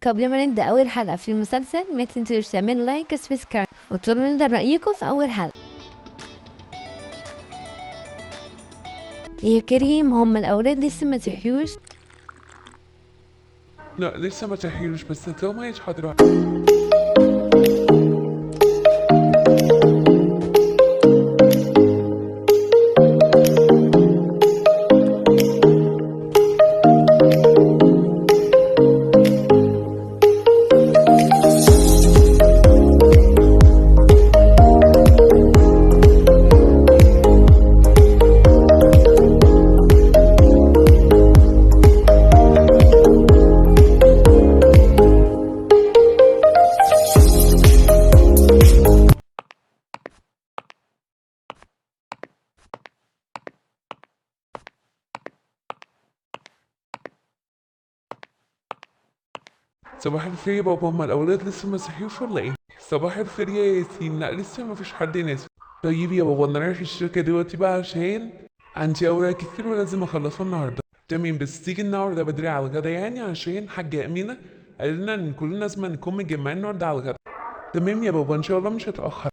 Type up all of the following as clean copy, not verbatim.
قبل ما نبدأ أول حلقة في المسلسل ما تنسوش تعملوا لايك وسبسكرايب وتقولوا لنا رأيكم في أول حلقة. يا كريم، هم الأولاد لسه ما صحيوش؟ لا لسه ما تحيلوش، بس تو ما يتحضروا. صباح الخير يا بابا، هما الأولاد لسه ما صحيوش ولا إيه؟ صباح الخير يا ياسين، لا لسه ما فيش حد ناسي. طيب يا بابا أنا رايح الشركة دلوقتي بقى عشان عندي أوراق كتير ولازم أخلصها النهاردة. تمام، بس تيجي النهاردة بدري على الغدا يعني عشان حاجة أمينة قال لنا إن كلنا لازم نكون متجمعين النهاردة على الغدا. تمام يا بابا إن شاء الله مش هتأخر.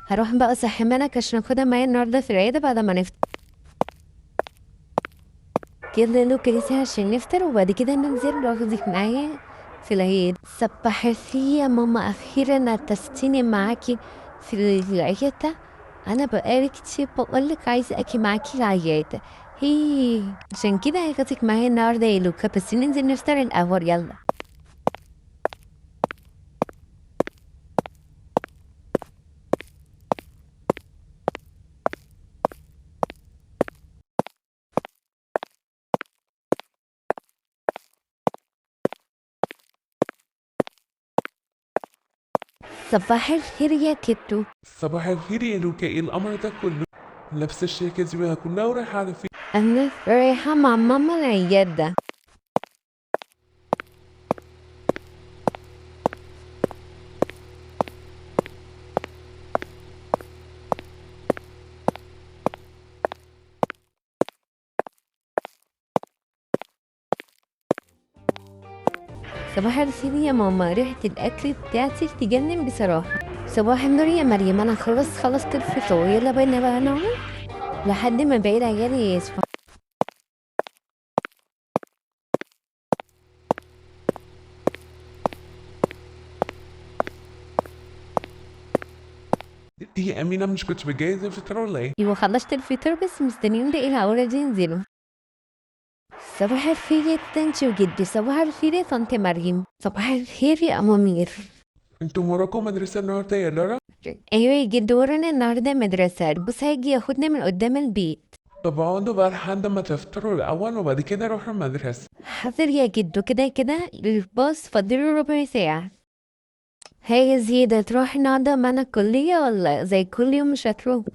هروح بقى أصحي ملك عشان أخدها معايا النهاردة في العيادة بعد ما نفطر. كده له كريسي عشان نفطر وبعد كده ننزل واخدك معايا في العيادة. صباح الخير يا ماما، أخيرا اتصلتيني معاكي في العيادة. أنا بقالي كتير بقولك عايزة أجي معاكي العيادة. هي عشان كده هاخدك معايا النهاردة يا لوكا، بس ننزل نفطر الأول يلا. صباح الخير يا كتو. صباح الخير يا لوكا، إيه الأمر ده كله؟ لابسة الشركة دي بقى كلها ورايحة على فين؟ أنا رايحة مع ماما العيادة. صباح الخير يا ماما، ريحة الأكل بتاعتك تجنن بصراحة. صباح النور يا مريم، أنا خلصت الفطور، يلا بينا بقى نقعد لحد ما باقي العيال يصحوا. هي أمينة مش كنت بتجهز الفطار ولا إيه؟ أيوة خلصت الفطور بس مستنيين باقي الأولاد ينزلوا. صباح الخير يا طنط وجدي، صباح الخير يا طنط مريم، صباح الخير يا أم منير. انتوا وراكم مدرسة النهاردة يا لارا؟ أيوة يا جدو، ورانا النهاردة مدرسة، بص هيجي ياخدنا من قدام البيت. طب اقعدوا بقى لحد ما تفطروا الأول وبعد كده روحوا المدرسة. حاضر يا جدو، كده كده الباص فاضله ربع ساعة. هي يا زيادة، تروح النهاردة معانا الكلية ولا زي كل يوم مش هتروح؟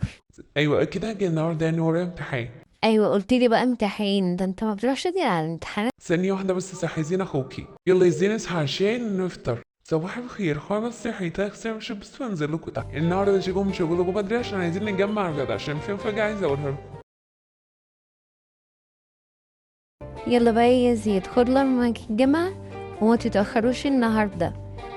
أيوة أكيد هاجي النهاردة يعني ورايا امتحان. أيوة قلتلي بقى امتحان، ده انت ما بتروحش دي على الامتحانات. ثانية واحدة بس، عايزين أخوكي. يلا يا زين اصحى عشان نفطر. صباح الخير، خلاص صحيت هغسل وش بس وانزل لكم تحت. النهاردة تيجوا شغلكم بدري عشان عايزين نجمع الغدا، عشان في مفاجأة عايز أقولها لكم. يلا بقى يا زياد، خد معاك الجامعة وما تتأخروش النهاردة،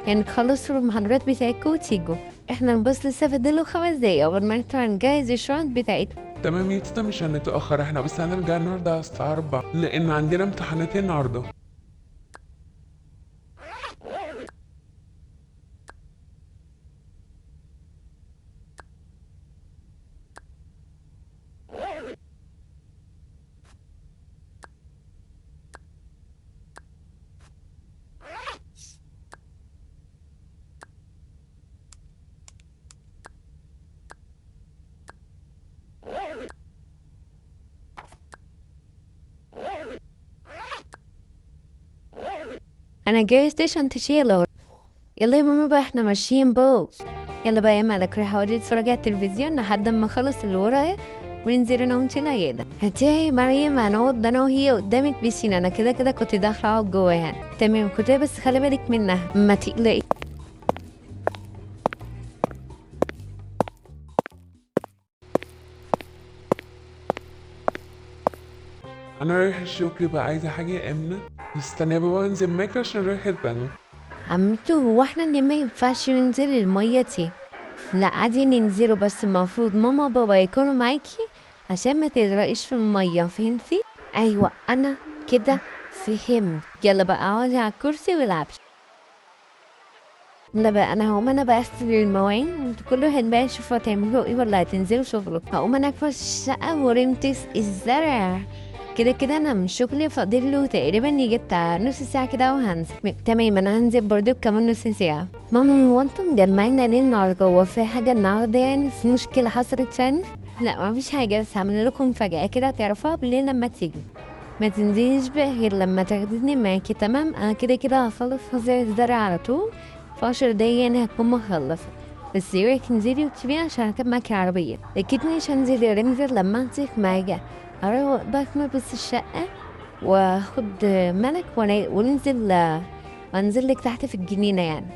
يعني تخلصوا المحاضرات بتاعتكم وتيجوا. احنا الباص لسه فاضله 5 دقايق قبل ما نطلع نجهز الشنط بتاعتنا. تمام يا تيتا، مش هنتأخر احنا، بس هنرجع النهاردة على الساعة 4 لأن عندنا امتحانات النهاردة. انا جهزت شنطتي يلا. يلا يا ماما بقى احنا ماشيين بو. يلا بقى يا مالك، رايحة اقعدي اتفرجي على التلفزيون لحد ما اخلص اللي ورايا وننزل انا وانتي العيادة. هاتي يا مريم هنقعد انا وهي قدام البيسين، انا كده كده كنت داخلة اقعد جوا يعني. تمام كنت بس خلي بالك منها ما تقلقي. انا رايح الشغل بقى، عايزه حاجه امنه. استنى يا بابا انزل معاك عشان رايح البنو. عمتو هو احنا اللي ما ينفعش ننزل المية دي؟ لا عادي ننزله، بس المفروض ماما وبابا يكونوا معاكي عشان ما تغرقيش في المية، فهمتي؟ ايوه انا كده فهمت. يلا بقى اقعدي على الكرسي والعبي. لا بقى انا هقوم انا بقى اغسل المواعين، انتوا كل واحد بقى يشوفوا هتعملوا ايه ولا هتنزلوا شغلكم. هقوم انا اكفر الشقة ورمت الزرع. كده كده انا من شغلي فاضل له تقريبا يجي بتاع نص ساعة كده وهنزل. تمام انا هنزل برضه كمان نص ساعة. ماما هو انتوا مجمعين ليه النهارده؟ هو في حاجة النهارده يعني؟ في مشكلة حصلت يعني؟ لا مفيش حاجة، بس هعمل لكم فجأة كده هتعرفوها بالليل لما تيجي. ما تنزليش بقى غير لما تاخديني معاكي، تمام؟ انا كده كده هخلص فظيع الزرع على طول في 10 دقايق يعني هكون مخلصة. بس يوعك تنزلي وتسيبيني عشان اركب معاكي العربية. اكيد مش هنزل يا رمزر لما انزل معايا. اروح بكمل بس الشقة واخد ملك وننزل وانزل لك تحت في الجنينة يعني.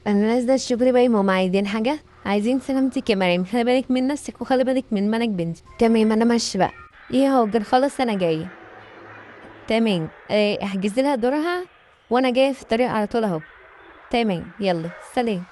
انا نازله الشغل باين ماما عايزين حاجه؟ عايزين سلامتك يا مريم، خلي بالك من نفسك وخلي بالك من ملك بنتي. تمام انا ماشيه بقى. ايه هو خلاص انا جايه. تمام احجز لها دورها وانا جايه في الطريق على طول اهو. تمام يلا سلام.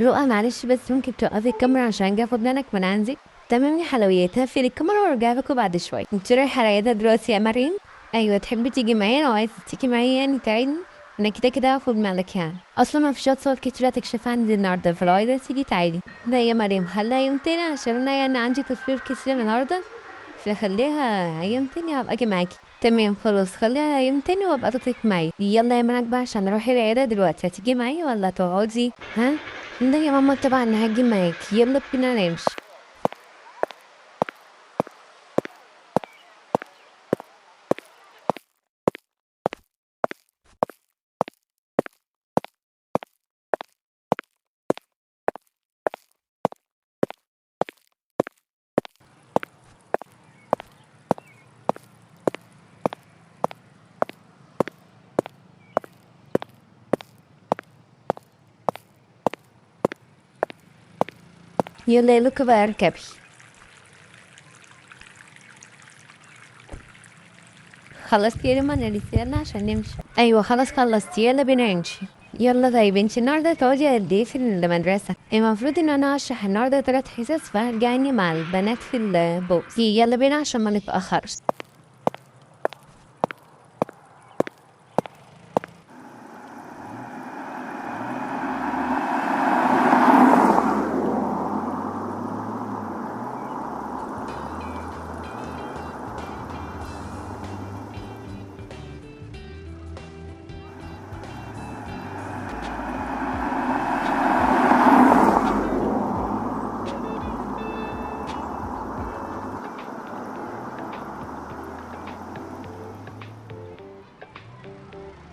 رؤى معلش بس ممكن توقفي الكاميرا عشان جاي اخد بالك من عندك؟ تمام يا حلويات، هقفل الكاميرا وارجع لكم بعد شويه. انت رايحه العياده دلوقتي يا مريم؟ ايوه تحبي تيجي معايا؟ لو عايزه تيجي معايا يعني تعالي. انا كده كده هاخد مالك يعني، اصلا ما فيش اطفال كتير هتكشف عندي النهارده، فلو عايزه تيجي تعالي. لا يا مريم خليها يوم تاني عشان انا يعني عندي تصوير كتير النهارده، فخليها يوم تاني هبقى اجي معاكي. تمام خلاص خليها يوم تاني وابقى اخدك معايا. يلا يا ملك بقى عشان اروح العياده دلوقتي، هتيجي معايا ولا تقعدي؟ ها؟ لا يا ماما طبعا هاجي معاكي، يلا بينا نمشي. يلا يلوك بقى اركبي. خلصتي يا ريما الرسالة عشان نمشي؟ ايوه خلاص خلصتي، يلا بينا نمشي. يلا طيب انتي النهارده تقعدي قد ايه في المدرسة؟ المفروض ان انا هشرح النهارده 3 حصص، فهرجعني مع البنات في البوكس. يلا بينا عشان ما نتأخرش.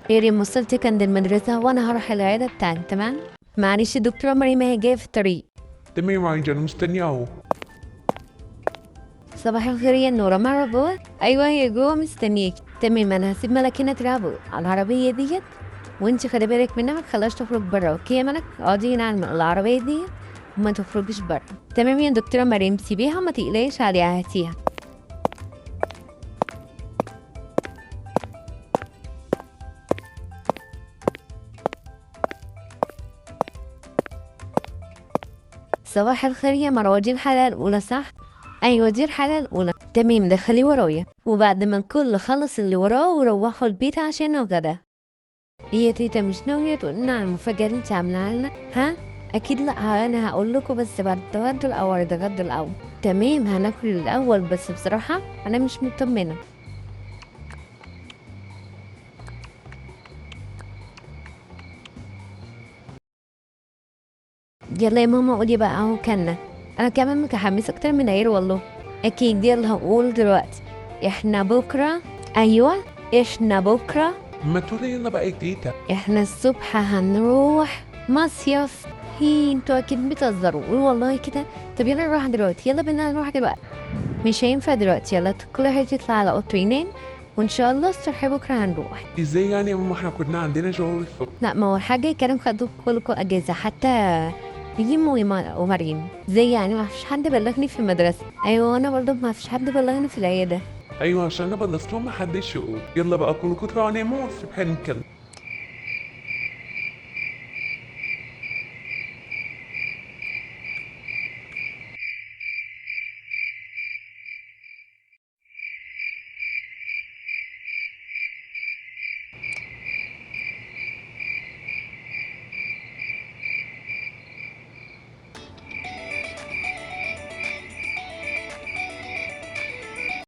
يا ريم وصلتك عند المدرسة وانا هروح العيادة بتاعتي، تمام؟ معلش الدكتورة مريم هي جاية في الطريق. تمام يا انجل، مستنيه اهو. صباح الخير يا نورة، مرة جوه؟ أيوة هي جوه مستنياكي. تمام أنا هسيب ملك هنا تلعبوا على العربية ديت، وانتي خلي بالك منها ما تخليهاش تخرج برا، اوكي يا ملك؟ اقعدي هنا على العربية ديت وما تخرجيش برا. تمام يا دكتورة مريم، سيبيها وما تقلقيش عليها، هاتيها. صباح الخير يا مروة، دي الحلقة الأولى صح؟ أيوة دي الحلقة الأولى. تمام دخلي ورايا، وبعد ما الكل خلص اللي وراه وروحوا البيت عشان الغدا. إيه يا تيتا مش ناوية تقولنا على المفاجأة اللي انت عاملاها لنا؟ ها؟ أكيد لأ، أنا هقول لكم بس بعد الغدا الأول. الغدا الأول تمام، هناكل الأول، بس بصراحة أنا مش مطمنة. يلا يا ماما قولي بقى اهو كنا. انا كمان متحمسه اكتر من عير والله. اكيد يلا هقول دلوقتي. احنا بكره. ايوه احنا بكره. ما تقولي يلا بقى يا تيتا. احنا الصبح هنروح مصيف. هي انتوا اكيد بتهزروا، قولوا والله كده. طب يلا نروح دلوقتي، يلا بينا نروح دلوقتي. مش هينفع دلوقتي، يلا كل واحد يطلع على اوضته ينام، وان شاء الله الصبح بكره هنروح. ازاي يعني يا ماما؟ احنا كنا عندنا شغل الصبح. لا ما هو الحاجة كانوا خدوا كلكم أجازة، حتى ريم ومريم. زي يعني ما فيش حد بلغني في المدرسة. أيوة وأنا برضه ما فيش حد بلغني في العيادة. ايوه عشان انا بلغتهم محدش يقول. يلا بقى كلكم اطلعوا ناموا والصبح نتكلم.